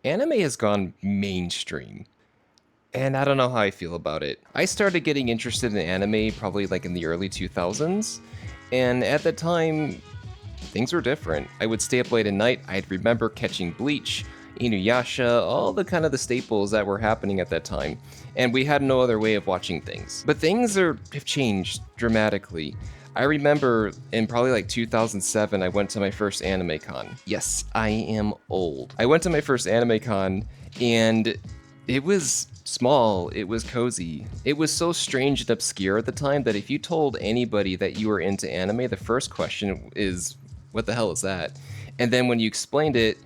anime has gone mainstream. And I don't know how I feel about it. I started getting interested in anime probably like in the early 2000s. And at the time, things were different. I would stay up late at night. I'd remember catching Bleach, Inuyasha, all the kind of the staples that were happening at that time. And we had no other way of watching things. But have changed dramatically. I remember in probably like 2007, I went to my first anime con. Yes, I am old. I went to my first anime con and it was small, it was cozy. It was so strange and obscure at the time that if you told anybody that you were into anime, the first question is, what the hell is that? And then when you explained it,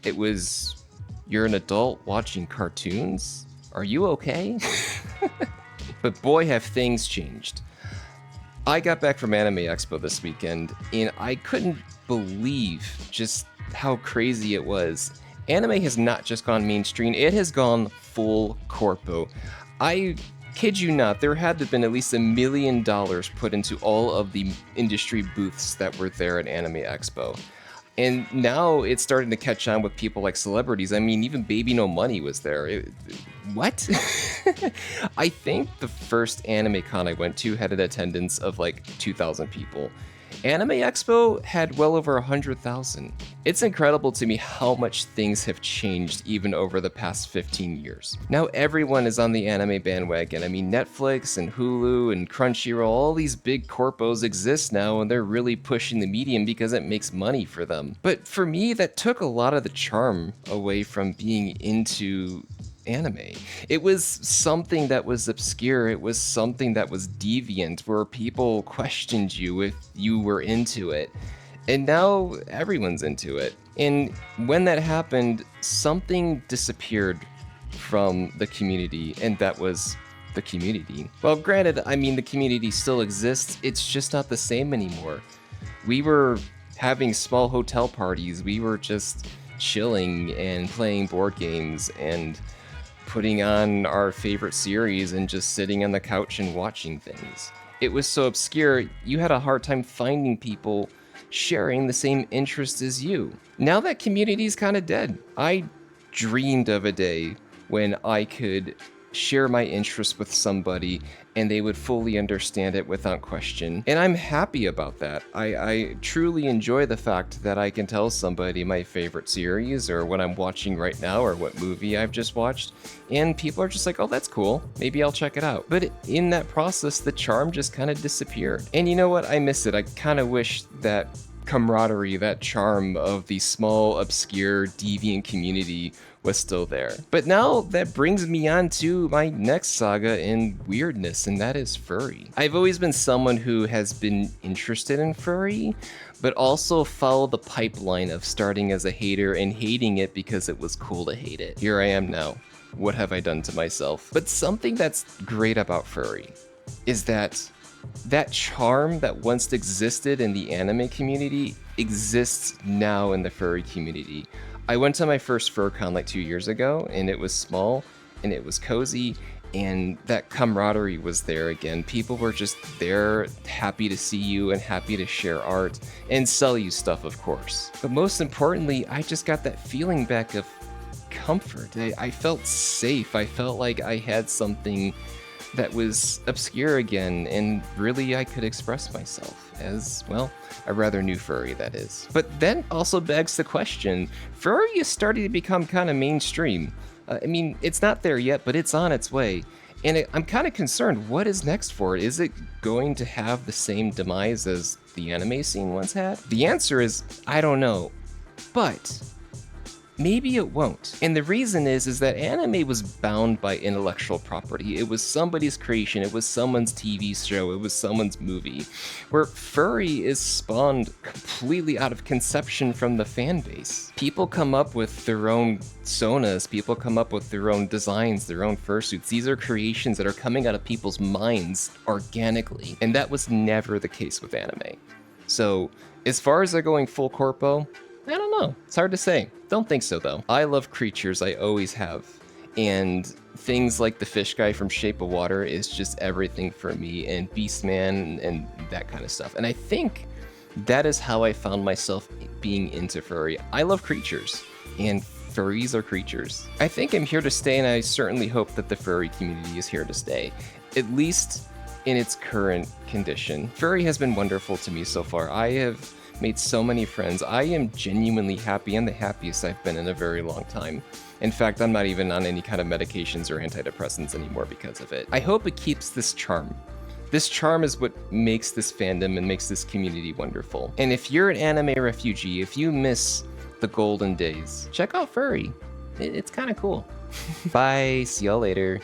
it was, you're an adult watching cartoons? Are you okay? But boy, have things changed. I got back from Anime Expo this weekend, and I couldn't believe just how crazy it was. Anime has not just gone mainstream, it has gone full corpo. I kid you not, there had to have been at least $1 million put into all of the industry booths that were there at Anime Expo. And now it's starting to catch on with people like celebrities. I mean, even Baby No Money was there. What? I think the first anime con I went to had an attendance of like 2,000 people. Anime Expo had well over 100,000. It's incredible to me how much things have changed even over the past 15 years. Now everyone is on the anime bandwagon. I mean, Netflix and Hulu and Crunchyroll, all these big corpos exist now and they're really pushing the medium because it makes money for them. But for me, that took a lot of the charm away from being into anime. It was something that was obscure, it was something that was deviant, where people questioned you if you were into it. And now everyone's into it. And when that happened, something disappeared from the community, and that was the community. Well, granted, I mean, the community still exists, it's just not the same anymore. We were having small hotel parties, we were just chilling and playing board games and putting on our favorite series and just sitting on the couch and watching things. It was so obscure, you had a hard time finding people sharing the same interests as you. Now that community's kind of dead. I dreamed of a day when I could share my interests with somebody and they would fully understand it without question. And I'm happy about that. I truly enjoy the fact that I can tell somebody my favorite series or what I'm watching right now or what movie I've just watched, and people are just like, oh, that's cool, maybe I'll check it out. But in that process, the charm just kind of disappeared. And you know what? I miss it. I kind of wish that camaraderie, that charm of the small, obscure, deviant community was still there. But now that brings me on to my next saga in weirdness, and that is furry. I've always been someone who has been interested in furry, but also followed the pipeline of starting as a hater and hating it because it was cool to hate it. Here I am now. What have I done to myself? But something that's great about furry is that charm that once existed in the anime community exists now in the furry community. I went to my first FurCon like 2 years ago, and it was small, and it was cozy, and that camaraderie was there again. People were just there, happy to see you and happy to share art and sell you stuff, of course. But most importantly, I just got that feeling back of comfort. I felt safe. I felt like I had something that was obscure again, and really I could express myself as, well, a rather new furry, that is. But then also begs the question, furry is starting to become kind of mainstream. I mean, it's not there yet, but it's on its way. And I'm kind of concerned, what is next for it? Is it going to have the same demise as the anime scene once had? The answer is, I don't know. But maybe it won't. And the reason is that anime was bound by intellectual property. It was somebody's creation, it was someone's TV show, it was someone's movie. Where furry is spawned completely out of conception from the fan base. People come up with their own sonas, people come up with their own designs, their own fursuits. These are creations that are coming out of people's minds organically. And that was never the case with anime. So, as far as they're going full corpo, I don't know. It's hard to say. Don't think so, though. I love creatures, I always have. And things like the fish guy from Shape of Water is just everything for me, and Beastman and that kind of stuff. And I think that is how I found myself being into furry. I love creatures, and furries are creatures. I think I'm here to stay, and I certainly hope that the furry community is here to stay, at least in its current condition. Furry has been wonderful to me so far. I have made so many friends. I am genuinely happy, and the happiest I've been in a very long time. In fact, I'm not even on any kind of medications or antidepressants anymore because of it. I hope it keeps this charm. This charm is what makes this fandom and makes this community wonderful. And if you're an anime refugee, if you miss the golden days, check out Furry. It's kind of cool. Bye, see y'all later.